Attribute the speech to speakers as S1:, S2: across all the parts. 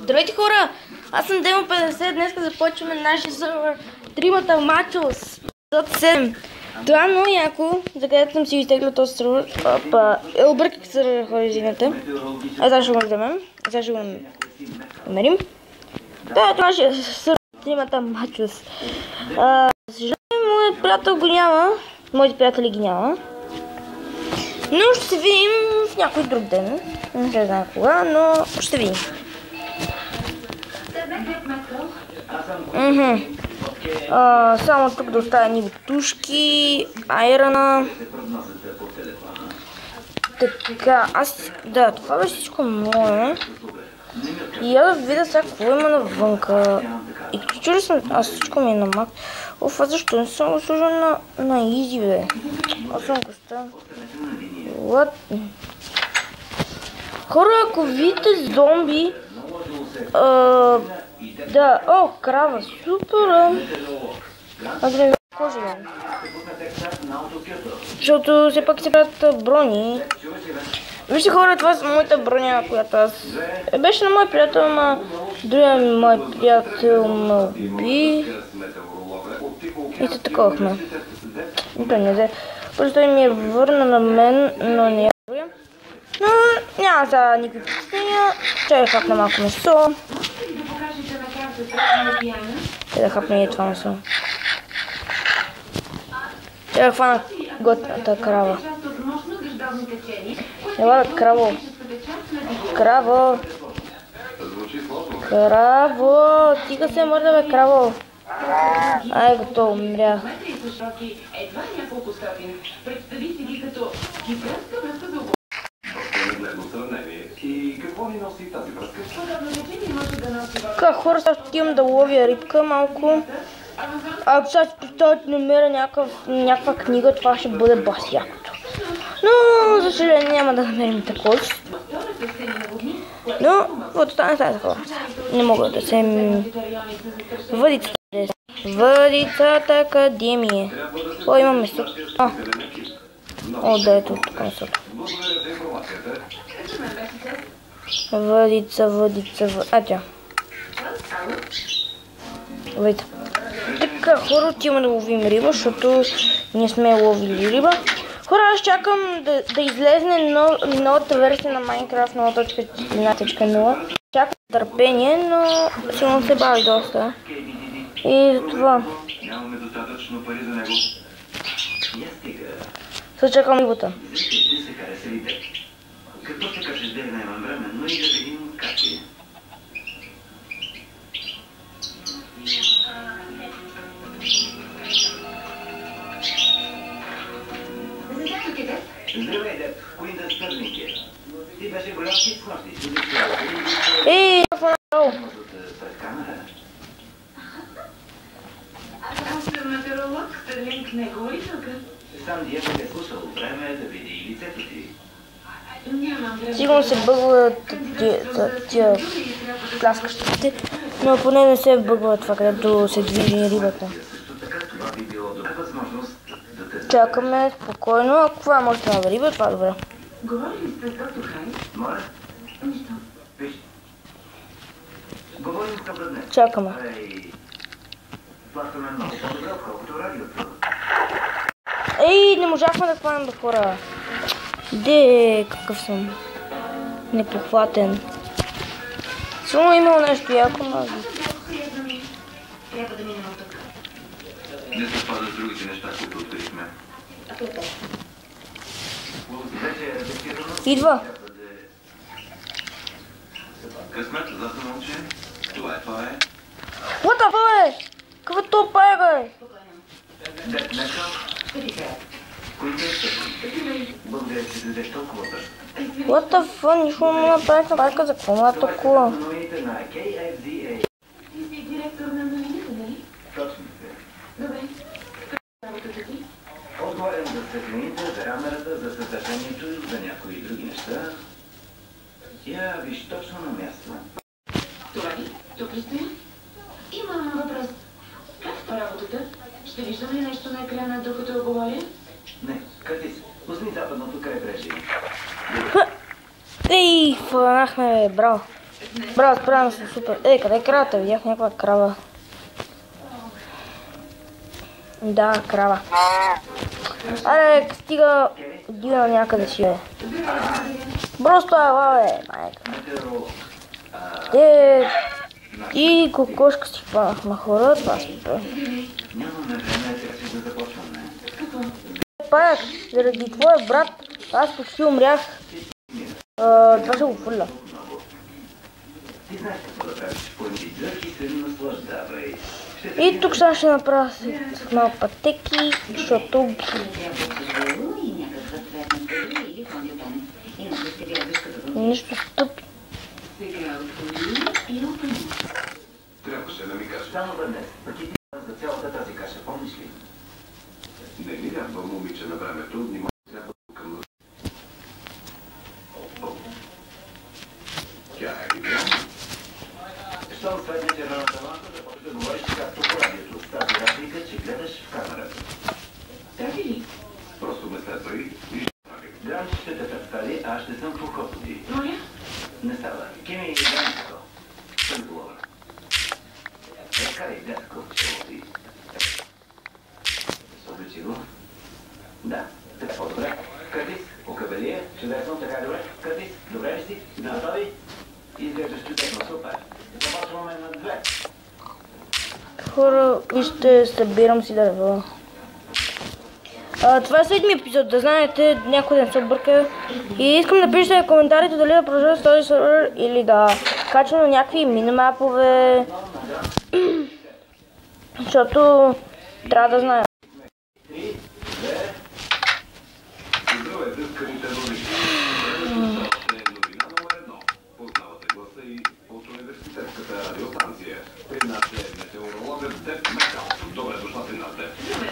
S1: Здравейте хора! Аз съм Демо 50, днес започваме нашия сервер Тримата Мачос епизод 7. Това е много яко, за където съм си изтеглил този сервер. Обърках сервер хоризонта. Сега ще го вземем. Сега ще го намерим. Това е нашия сервер Тримата Мачос. Съжаление, моят приятел го няма. Моите приятели ги няма. Но ще се видим в някой друг ден. Не знам кога, но ще видим. Само тук да оставя ни бутушки, айрана. Така, да, това беше всичко мое. И я да видя сега какво има навънка. И като чули съм, всичко ми е на мак. Защо не съм го служил на изи, бе? Аз съм го ставил. What? Хора, ако видите зомби, да, крава, супер! Добре, кожа имам. Защото все пак се правят брони. Вижте хора, това са моята броня, която аз... Беше на мой приятел, ама другия мой приятел ме уби. И се таковахме. Той не взе. Просто той ми е върна на мен, но не я върна. Но няма сега никакви впечатления. Чай да хапна малко месо. Чай да хапна и това месо. Чай да хвана готната крава. Ела да, краво. Краво. Краво. Тига се мърда, бе, краво. Ай, готово, умрях. Как хора, сега ще имам да ловя рибка малко. Ако сега си представя да намеря някаква книга, това ще бъде бас якото. Но, за съжаление, няма да намерим такова. Но, вот стане сега такова. Не мога да се... Въдицата академия. Има месо. Да, ето тук месото. Въдица. Тя. Въдица. Така, хора, отиваме да ловим риба, защото ние сме ловили риба. Хора, аз чакам да излезне новата версия на Minecraft 0.14.0. Чакам търпение, но сигурно се бави доста. И за това. Сега чакам рибата.
S2: Здравей, дед, кои да стърники? Ти беше голям хит с нощи.
S1: Това
S2: пред камера. Аз съм метеоролог, Стърлинг не говори тук. Сам Диего е слушал, време да види и лицето ти.
S1: Сигурно се бъгват тия пляскащите, но поне не се бъгва това, където се движи рибата. Чакаме спокойно, ако това може да направи риба, това е добре.
S2: Говори ли сте с доктор Хайс? Моля? Нищо. Виж. Говорим с добре днес.
S1: Чакаме.
S2: Плащаме много по-добре, отколкото радиото.
S1: Не можахме да хванем до хора. Какъв съм непохватен. Сигурно имало нещо яко, но...
S2: Трябва да минем от тук. Не се пада с другите неща, които открихме.
S1: Идва.
S2: Късмет, за да момче. Това е.
S1: What the fuck, бе? Какво топа е, бе?
S2: Дед, нека. Кои те стъпи? Благодаря, че дадеш толкова бързо.
S1: What the fuck, нищо не направих на байка, за какво ма толкова?
S2: Ти си директор на новините, нали? Точно. Добре. Работата ти? Отговарям за светлините, за камерата, за съдържанието и за някои други неща. Я виж точно на място. Това ли? Тук ли стоя? Имам въпрос. Как е работата? Ще виждам ли нещо на екрана, докато говоря? Не, Къртис, пусни западното крайбрежие.
S1: Фанахме, браво. Брат, справям се супер. Ей, къде е кравата? Видях някаква крава. Да, крава. Аре, стига отида някъде си е. Просто бе, майка. И кокошка си хванахме хора, това супер. Паяк, заради твоя брат, аз почти умрях. Това ще го фърля. И тук ще направя с малко пътеки, защото... Нищо стъпи.
S2: Трябваше да ми кажа. Само веднъж. Пък и ти за цялата тази каша, помниш ли? Не ми вярва, момиче, на времето. Нима трябва към... Тя е видя. Щом светне червената лампа, започва да говориш както по радиото. С тази разлика, че гледаш в камерата. Така ли? Просто ме следвай и Драм ще те представи, а аз ще съм в ухото ти. Моля? Не става. Кеми и Драм съм говоря. Карай, дядко, ще ти. Обличи го. Да, така по-добре. Къртис, окабелие, чудесно, така добре. Къртис, добре ли си? Готови? Изглеждаш чудесно, супер. Започваме на 2.
S1: Хора, вижте, събирам си дърво. Това е седми епизод, да знаете, някой ден се обърка. И искам да пишете в коментарите дали да продължа с този сервер или да качвам на някакви минимапове. Защото трябва да знаем.
S2: Здравейте, скъпите новини. Новина номер 1. Познавате гласа и от университетската радиостанция. При нас е метеорологът Стеф Мекал. Добре дошла при нас, Стеф.
S3: Добре,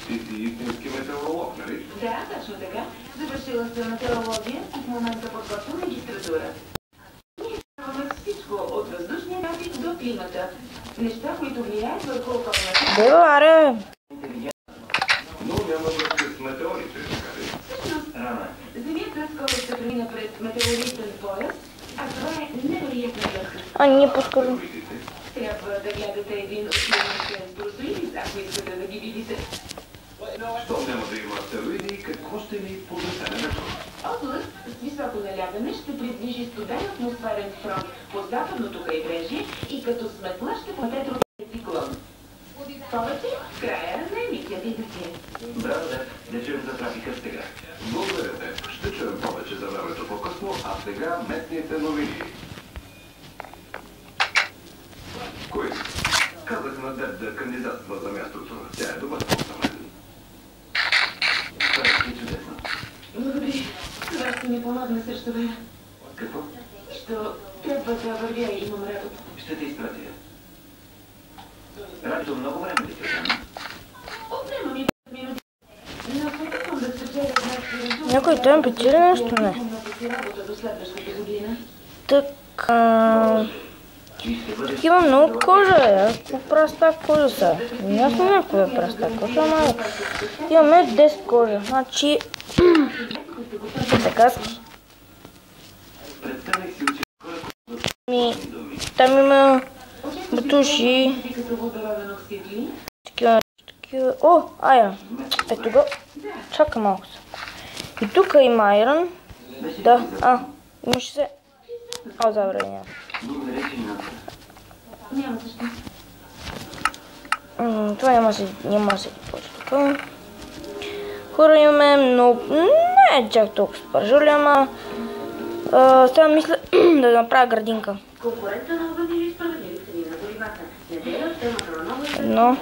S2: Ти си истински метеоролог, нали?
S3: да, точно така. Завършила съм метеорология и в момента подготвям магистратура. Ние ставаме всичко от въздушния трафик до климата. Неща, които влияят върху околната.
S1: Аре!
S2: Но няма връзка с метеорите, така ли?
S3: Всъщност, Земята скоро ще премина през метеоритен пояс, а това е невероятна връзка.
S1: Ние по-скоро.
S3: Трябва да гледате един от филмите с Брусуилис, ако искате да ги видите.
S2: Щом няма да има астероиди, какво ще ни поднесе небето?
S3: Област с високо налягане ще придвижи студен атмосферен фронт по западното крайбрежие и като сметла ще помете другия циклон. Повече в края на емисията и
S2: Браво, да чуем за трафика сега. Благодаря те. Ще чуем повече за времето по-късно, а сега местните новини. Кой? Казах на Дед да кандидатства за мястото. Тя е добър за мен. Това е чудесно.
S3: Благодаря. Това ще ми помогне срещу време.
S2: Какво?
S3: Що трябва да вървя и имам работа.
S2: Ще те изпратя. Радио много време ли те там?
S3: Отнема ми 5 минути. Но се опитвам да спечеля нашия
S1: Някой там печели нещо, не?
S3: работа до следващата година.
S1: Така... Тук има много кожа, Какво праста кожа са? Ясно някаква е праста кожа, ама имаме 10 кожа, значи... Така ски.
S2: Представих си учи
S1: Там има батуши. Такива. О, айрон. Ето го. Чака малко са. И тук има айрон. Да, имаше се. Забравя няма.
S2: Благодаря, че
S3: Няма защо.
S1: Това няма се почва така. Хора имаме много... Не е чак толкова спържули, ама... Сега мисля да направя градинка.
S3: Конкуренция на обедни или справедливи цени на горивата. Неделя темата на ново е
S1: Едно.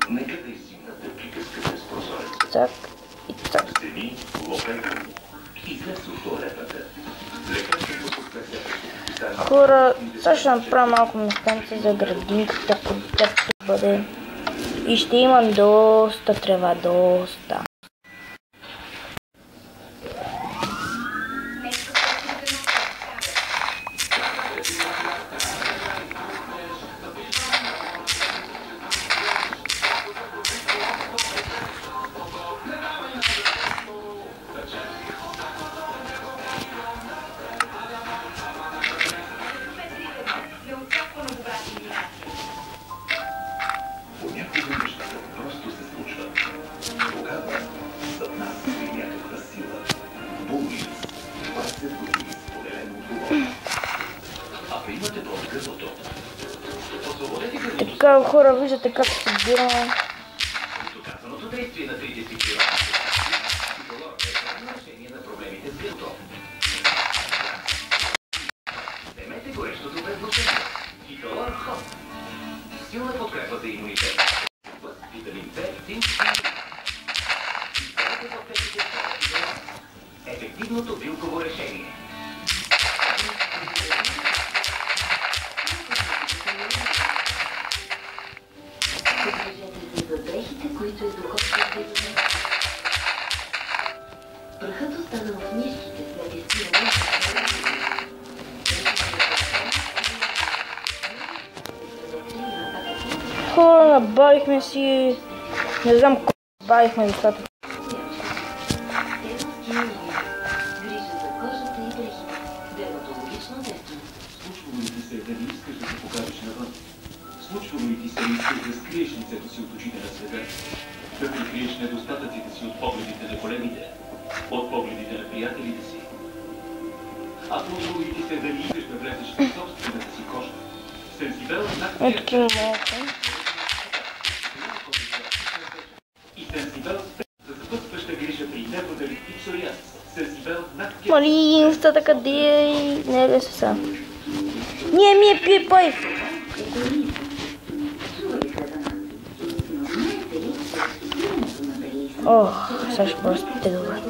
S2: Нека да изсигнате приказката с прозореца.
S1: Так и так.
S2: Стени, лопека и след туалетната. Лекарството подпресяте.
S1: Хора, сега ще направя малко местенце за градинката, която ще бъде. И ще имам доста трева, доста. Така хора, виждате как се събираме.
S2: Доказаното действие на трите си прилагащи. Психолог е правилно решение на проблемите с гънто. Вземете горещото предложение. Фитолор Хоп. Силна подкрепа за имунитет. Витамин С, цинк и ефективното билково решение.
S3: Погрежете се за дрехите, които издуховствате. Прахът остана в нишките след изпиране.
S1: Хора, набавихме си... Не знам колко набавихме нещата.
S3: Грижа за кожата и дрехите. Дерматологично средство.
S2: Случва ли ти се да не искаш да се покажеш навън? Случва ли ти се да искаш да скриеш лицето си от очите на света? Да прикриеш недостатъците си от погледите на големите? От погледите на приятелите си? А случва ли ти се да не искаш да влезеш в собствената си кожа? Сенсибел знак
S1: Такива малко.
S2: и Сенсибел за съпътстваща грижа при невродалит и псориаз. Сенсибел знак
S1: Малинстата къде е? Не бе са. Ние ми е пипай. Ох, сега ще просто те добре.
S3: За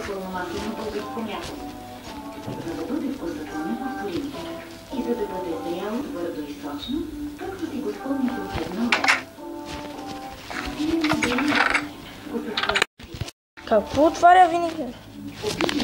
S3: да бъде вкусът му неповторим и за да бъде зряло твърдо и сочно, както си го спомните от едно време.
S1: Какво отваря винаги?
S3: Обичайте